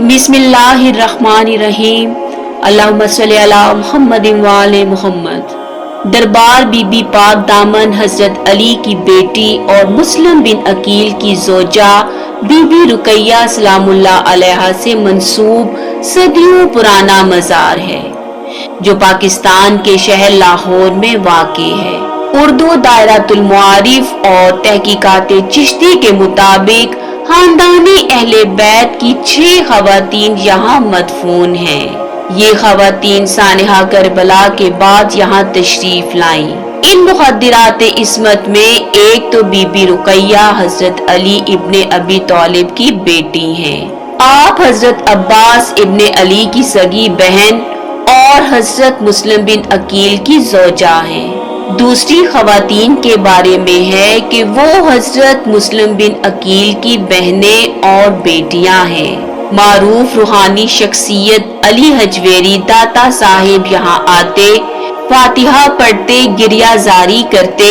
बिस्मिल्लाहिर्रहमानिर्रहीम। अल्लाहुम्मा सल्ली अला मुहम्मद व आले मुहम्मद। दरबार बीबी पाक दामन हजरत अली की बेटी और मुस्लिम बिन अकील की जोजा बीबी रुकैया सलामुल्लाह अलैहा से मंसूब सदियों पुराना मज़ार है जो पाकिस्तान के शहर लाहौर में वाक़े है। उर्दू दायरातुल मुआरिफ और तहकीकात चिश्ती के मुताबिक खानदानी अहले बैत की 6 खवातीन यहाँ मदफून हैं। ये खवातीन सानिहा करबला के बाद यहाँ तशरीफ लाईं। इन मुखद्दरात इस्मत में एक तो बीबी रुकैया हजरत अली इब्ने अबी तालिब की बेटी हैं। आप हजरत अब्बास इब्ने अली की सगी बहन और हजरत मुस्लिम बिन अकील की जोजा हैं। दूसरी खवातीन के बारे में है कि वो हजरत मुस्लिम बिन अकील की बहनें और बेटियां हैं। मारूफ रूहानी शख्सियत अली हजवेरी दाता साहिब यहाँ आते, फातिहा पढ़ते, गिरियाजारी करते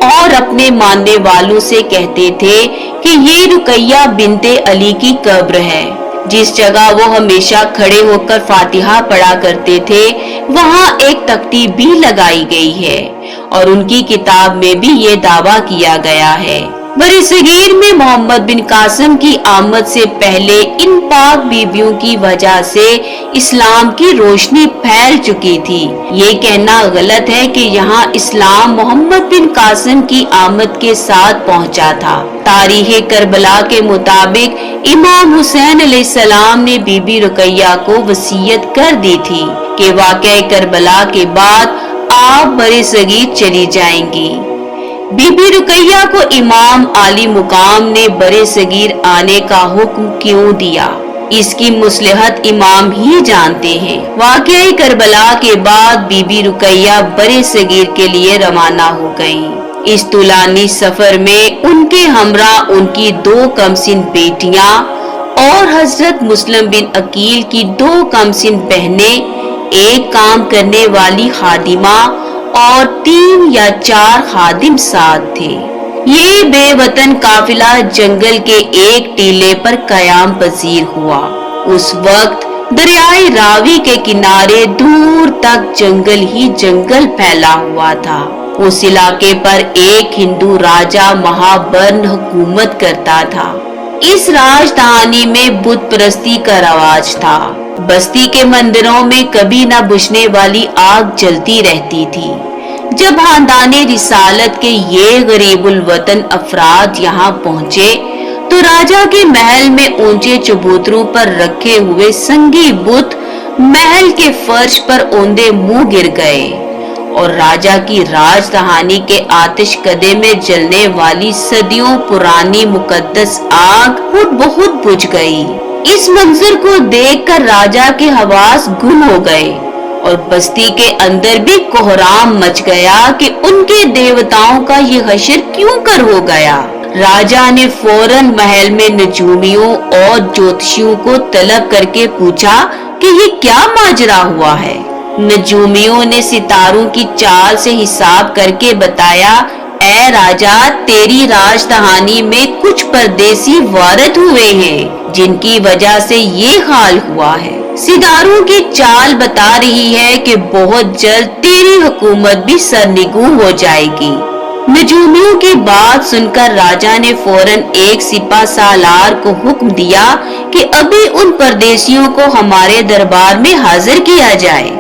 और अपने मानने वालों से कहते थे कि ये रुकैया बिनते अली की कब्र है। जिस जगह वो हमेशा खड़े होकर फातिहा पढ़ा करते थे वहाँ एक तख्ती भी लगाई गई है और उनकी किताब में भी ये दावा किया गया है। बरसगीर में मोहम्मद बिन कासिम की आमद से पहले इन पाक बीवियों की वजह से इस्लाम की रोशनी फैल चुकी थी। ये कहना गलत है कि यहाँ इस्लाम मोहम्मद बिन कासिम की आमद के साथ पहुँचा था। तारीख करबला के मुताबिक इमाम हुसैन अलैहिस्सलाम ने बीबी रुकैया को वसीयत कर दी थी कि वाक़या करबला के बाद आप बरसगीर चली जाएंगी। बीबी रुकैया को इमाम आली मुकाम ने बरसगीर आने का हुक्म क्यों दिया, इसकी मुसलहत इमाम ही जानते हैं। वाक़या करबला के बाद बीबी रुकैया बरसगीर के लिए रवाना हो गईं। इस तुलानी सफर में उनके हमरा उनकी 2 कमसिन बेटियां और हजरत मुस्लिम बिन अकील की 2 कमसिन बहनें, एक काम करने वाली खादिमा और 3 या 4 खादिम साथ थे। ये बेवतन काफिला जंगल के एक टीले पर कयाम पजीर हुआ। उस वक्त दरियाए रावी के किनारे दूर तक जंगल ही जंगल फैला हुआ था। उस इलाके पर एक हिंदू राजा महाबर्न हुकूमत करता था। इस राजधानी में बुत परस्ती का रवाज था। बस्ती के मंदिरों में कभी न बुझने वाली आग जलती रहती थी। जब खानदाने रिसालत के ये गरीबुल वतन अफराद यहाँ पहुँचे तो राजा के महल में ऊंचे चबूतरों पर रखे हुए संगी बुत महल के फर्श पर औंधे मुंह गिर गए और राजा की राजधानी के आतिश कदे में जलने वाली सदियों पुरानी मुकद्दस आग बहुत बुझ गई। इस मंजर को देखकर राजा के हवास गुम हो गए और बस्ती के अंदर भी कोहराम मच गया कि उनके देवताओं का ये हश्र क्यों कर हो गया। राजा ने फौरन महल में नजूमियों और ज्योतिषियों को तलब करके पूछा कि ये क्या माजरा हुआ है। नजूमियों ने सितारों की चाल से हिसाब करके बताया, ऐ राजा, तेरी राजधानी में कुछ परदेसी वारद हुए हैं जिनकी वजह से ये हाल हुआ है। सितारों की चाल बता रही है कि बहुत जल्द तेरी हुकूमत भी सरनिगूं हो जाएगी। नजूमियों की बात सुनकर राजा ने फौरन एक सिपा सालार को हुक्म दिया कि अभी उन परदेसियों को हमारे दरबार में हाजिर किया जाए।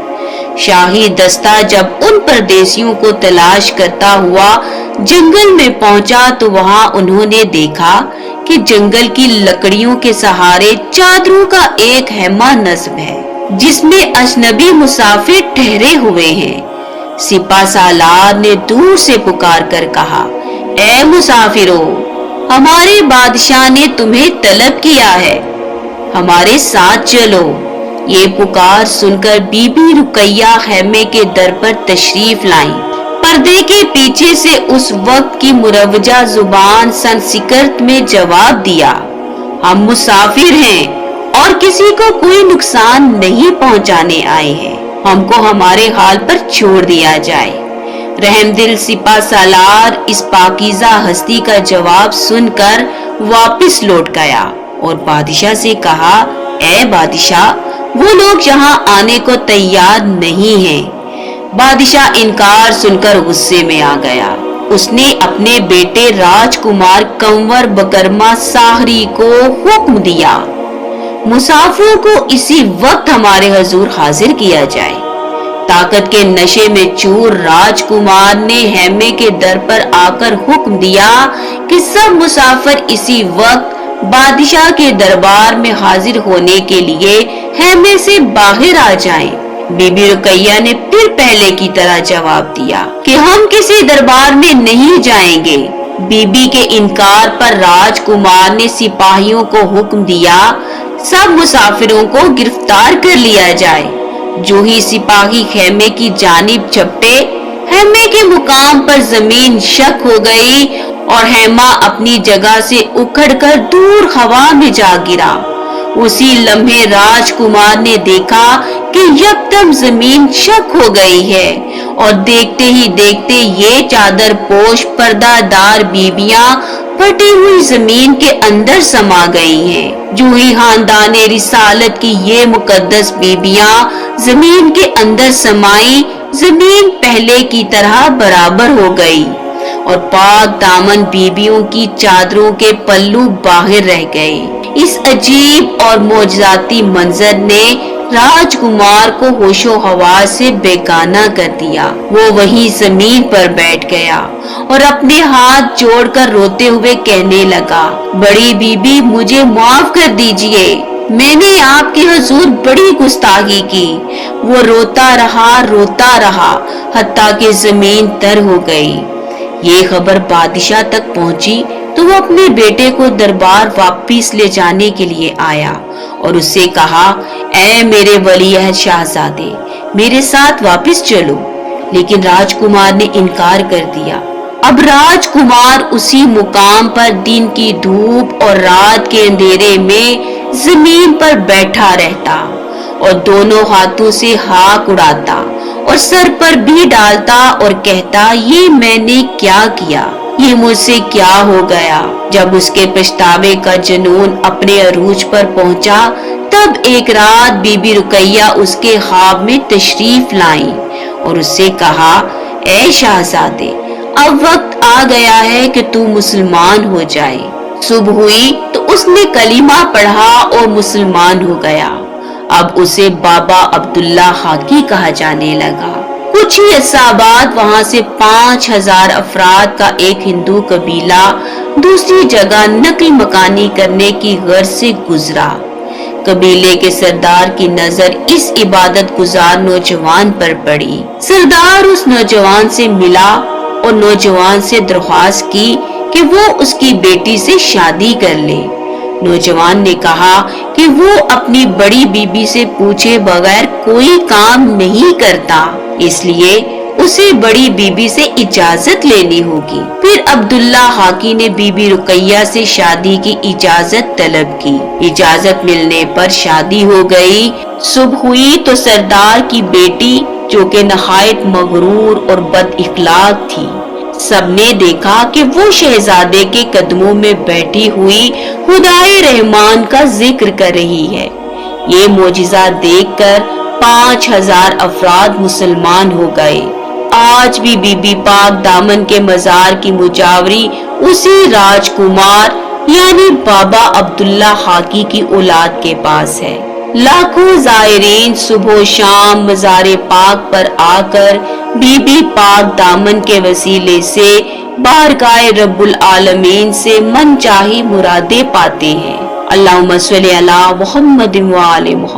शाही दस्ता जब उन परदेसियों को तलाश करता हुआ जंगल में पहुंचा तो वहां उन्होंने देखा कि जंगल की लकड़ियों के सहारे चादरों का एक हैमा नस्ब है जिसमें अजनबी मुसाफिर ठहरे हुए हैं। सिपा सालार ने दूर से पुकार कर कहा, ऐ मुसाफिरों, हमारे बादशाह ने तुम्हें तलब किया है, हमारे साथ चलो। ये पुकार सुनकर बीबी रुकैया खैमे के दर पर तशरीफ लाईं। पर्दे के पीछे से उस वक्त की मुरवजा जुबान संस्कृत में जवाब दिया, हम मुसाफिर हैं और किसी को कोई नुकसान नहीं पहुंचाने आए हैं, हमको हमारे हाल पर छोड़ दिया जाए। रहमदिल सिपा सालार इस पाकीज़ा हस्ती का जवाब सुनकर वापस लौट गया और बादशाह से कहा, اے بادشاہ، وہ لوگ یہاں آنے کو تیار نہیں ہیں۔ بادشاہ انکار سن کر غصے میں آ گیا۔ اس نے اپنے بیٹے راجکمار کنور بکرما ساہری کو حکم دیا، مسافروں کو اسی وقت ہمارے حضور حاضر کیا جائے۔ طاقت کے نشے میں چور راجکمار نے خیمے کے در پر آ کر حکم دیا کہ سب مسافر اسی وقت بادشاہ کے دربار میں حاضر ہونے کے لیے خیمے سے باہر آ جائیں۔ بی بی رقیہ نے پھر پہلے کی طرح جواب دیا کہ ہم کسی دربار میں نہیں جائیں گے۔ بی بی کے انکار پر راجکمار نے سپاہیوں کو حکم دیا، سب مسافروں کو گرفتار کر لیا جائے۔ جو ہی سپاہی خیمے کی جانب جھپٹے، خیمے کے مقام پر زمین شک ہو گئی اور خیمہ اپنی جگہ سے اکھڑ کر دور ہوا میں جا گرا۔ اسی لمحے راجکمار نے دیکھا کہ یکدم زمین شک ہو گئی ہے اور دیکھتے ہی دیکھتے یہ چادر پوش پردہ دار بیویاں پھٹی ہوئی زمین کے اندر سما گئی ہیں۔ جو ہی خاندان رسالت کی یہ مقدس بیویاں زمین کے اندر سمائیں، زمین پہلے کی طرح برابر ہو گئی اور پاک دامن بیویوں کی چادروں کے پلو باہر رہ گئے۔ اس عجیب اور معجزاتی منظر نے راجکمار کو ہوش و حواس سے بیگانہ کر دیا۔ وہ وہیں زمین پر بیٹھ گیا اور اپنے ہاتھ جوڑ کر روتے ہوئے کہنے لگا، بڑی بی بی مجھے معاف کر دیجئے، میں نے آپ کے حضور بڑی گستاخی کی۔ وہ روتا رہا حتیٰ کہ زمین تر ہو گئی۔ یہ خبر بادشاہ تک پہنچی تو وہ اپنے بیٹے کو دربار واپس لے جانے کے لیے آیا اور اس سے کہا، اے میرے ولی عہد شہزادے، میرے ساتھ واپس چلو۔ لیکن راجکمار نے انکار کر دیا۔ اب راجکمار اسی مقام پر دن کی دھوپ اور رات کے اندھیرے میں زمین پر بیٹھا رہتا اور دونوں ہاتھوں سے خاک اڑاتا اور سر پر بھی ڈالتا اور کہتا، یہ میں نے کیا کیا، یہ مجھ سے کیا ہو گیا۔ جب اس کے پچھتاوے کا جنون اپنے عروج پر پہنچا، تب ایک رات بی بی رقیہ اس کے خواب میں تشریف لائیں اور اس سے کہا، اے شہزادے، اب وقت آ گیا ہے کہ تو مسلمان ہو جائے۔ صبح ہوئی تو اس نے کلمہ پڑھا اور مسلمان ہو گیا۔ اب اسے بابا عبداللہ خاکی کہا جانے لگا۔ کچھ ہی عرصہ بعد وہاں سے 5000 افراد کا ایک ہندو قبیلہ دوسری جگہ نقل مکانی کرنے کی غرض سے گزرا۔ قبیلے کے سردار کی نظر اس عبادت گزار نوجوان پر پڑی۔ سردار اس نوجوان سے ملا اور نوجوان سے درخواست کی کہ وہ اس کی بیٹی سے شادی کر لے۔ نوجوان نے کہا کہ وہ اپنی بڑی بیوی سے پوچھے بغیر کوئی کام نہیں کرتا، اس لیے اسے بڑی بیوی سے اجازت لینی ہوگی۔ پھر عبداللہ خاکی نے بی بی رقیہ سے شادی کی اجازت طلب کی۔ اجازت ملنے پر شادی ہو گئی۔ صبح ہوئی تو سردار کی بیٹی، جو کہ نہایت مغرور اور بد اخلاق تھی، سب نے دیکھا کہ وہ شہزادے کے قدموں میں بیٹھی ہوئی خدائے رحمان کا ذکر کر رہی ہے۔ یہ معجزہ دیکھ کر 5000 افراد مسلمان ہو گئے۔ آج بھی بی بی پاک دامن کے مزار کی مجاوری اسی راجکمار یعنی بابا عبداللہ خاکی کی اولاد کے پاس ہے۔ لاکھوں زائرین صبح و شام مزار پاک پر آ کر بی بی پاک دامن کے وسیلے سے بارگاہ رب العالمین سے من چاہی مرادیں پاتے ہیں۔ اللہم صلی علی محمد و آل محمد۔